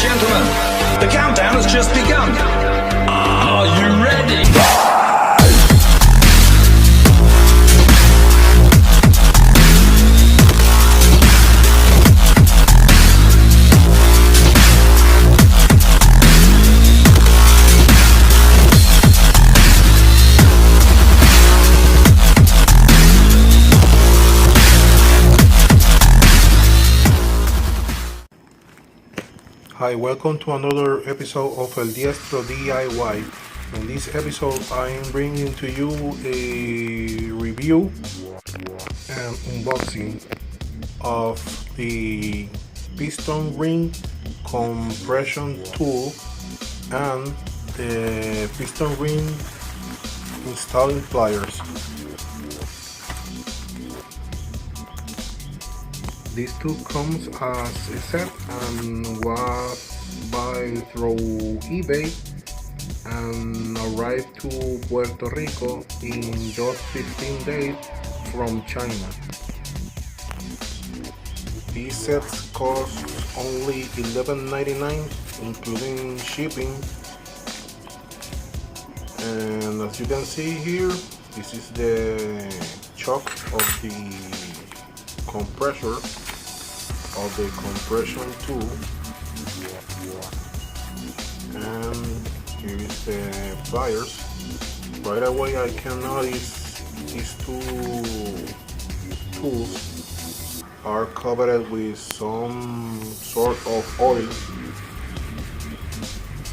and gentlemen, the countdown has just begun. Are you ready? Hi, welcome to another episode of El Diestro DIY. In this episode, I am bringing to you a review and unboxing of the piston ring compression tool and the piston ring installing pliers. This tool comes as a set and was bought through eBay and arrived to Puerto Rico in just 15 days from China. These sets cost only $11.99 including shipping, and as you can see here, this is the chuck of the compressor of the compression tool, and here is the pliers. Right away I can notice these two tools are covered with some sort of oil.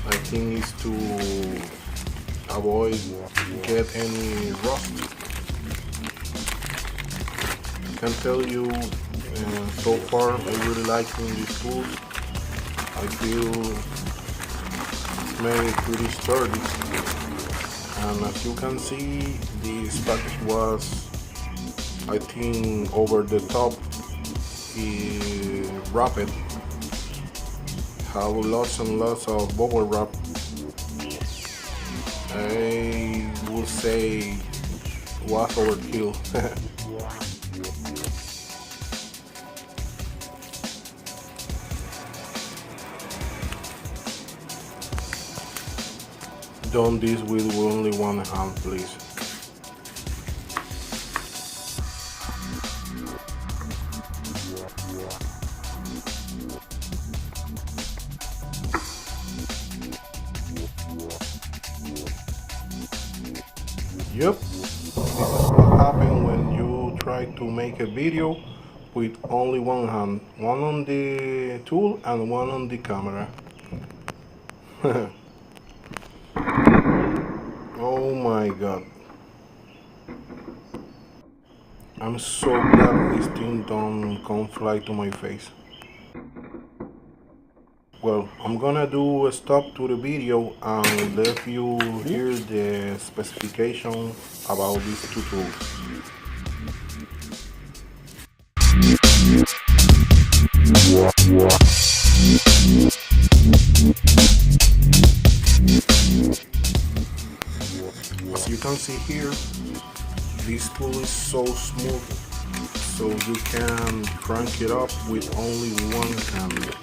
I think it's to avoid get any rust. I can tell you so far I really like these tools. I feel it's made pretty sturdy, and as you can see, this package was, I think, over the top wrapped. Have lots and lots of bubble wrap. I would say was overkill. Done this with only one hand, please. Yep, this is what happens when you try to make a video with only one hand, one on the tool and one on the camera. Oh my god. I'm so glad this thing don't come fly to my face. Well, I'm gonna do a stop to the video and let you hear the specification about these two tools. As you can see here, this tool is so smooth, so you can crank it up with only one hand.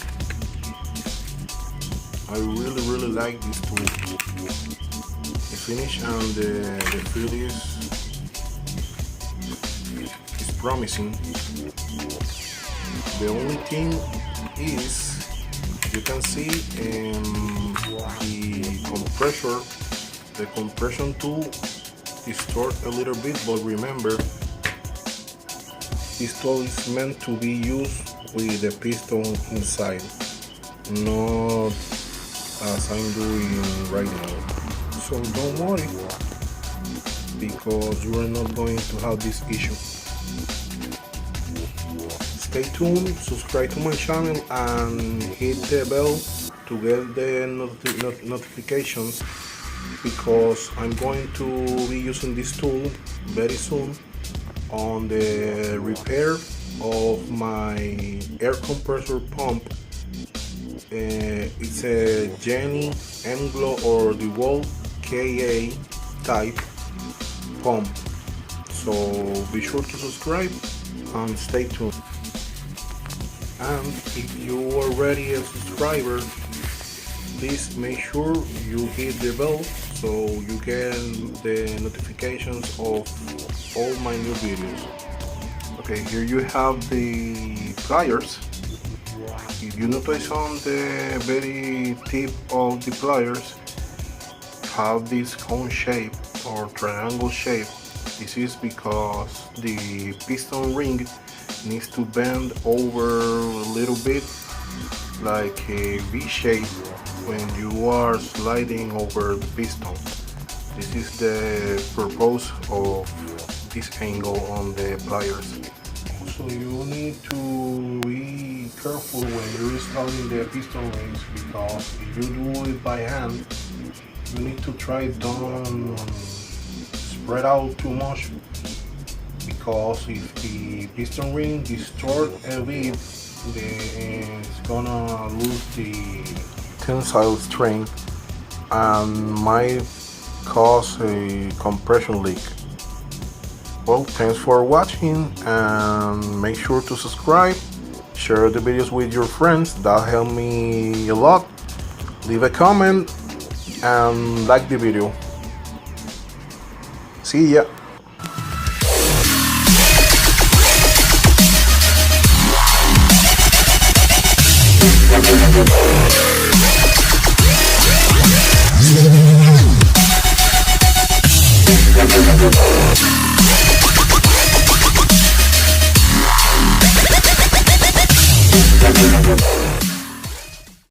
I really like this tool. The finish and the feel is promising. The only thing is, you can see the compression tool distort a little bit, but remember, this tool is meant to be used with the piston inside, not as I'm doing right now. So don't worry, because you are not going to have this issue. Stay tuned, subscribe to my channel and hit the bell to get the notifications, because I'm going to be using this tool very soon on the repair of my air compressor pump. It's a Jenny Anglo or DeWalt KA type pump. So be sure to subscribe and stay tuned. And if you are already a subscriber, please make sure you hit the bell so you get the notifications of all my new videos. Okay, here you have the pliers. If you notice on the very tip of the pliers have this cone shape or triangle shape, this is because the piston ring needs to bend over a little bit like a V shape when you are sliding over the piston. This is the purpose of this angle on the pliers. Also, you need to be careful when you're installing the piston rings, because if you do it by hand, you need to try don't spread out too much, because if the piston ring distorts a bit, then it's gonna lose the tensile strength and might cause a compression leak. Well, thanks for watching, and make sure to subscribe, share the videos with your friends, that help me a lot. Leave a comment and like the video. See ya.